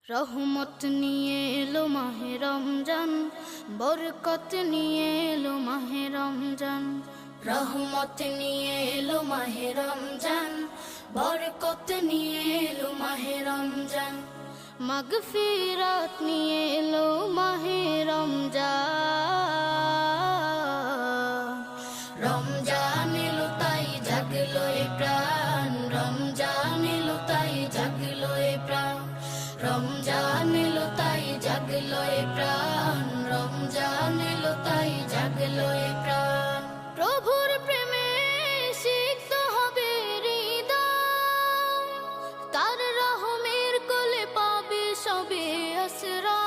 রহমত নিয়ে এলো মাহে রমজান, বরকত নিয়ে এলো মাহে রমজান। রহমত নিয়ে এলো মাহে রমজান, বরকত নিয়ে এলো মাহে রমজান। মাগফিরাত নিয়ে এলো মাহে রমজান। রমজান এলো তাই জাগলো এ প্রাণ, রমজান এলো তাই জাগলো এ প্রাণ। রমজান এলো তাই জাগলো এ প্রাণ, রমজান এলো তাই জাগলো এ প্রাণ। প্রভুর প্রেমে সিক্ত হবে হৃদয়, তার রহমের কোলে পাবে সবে আশ্রয়।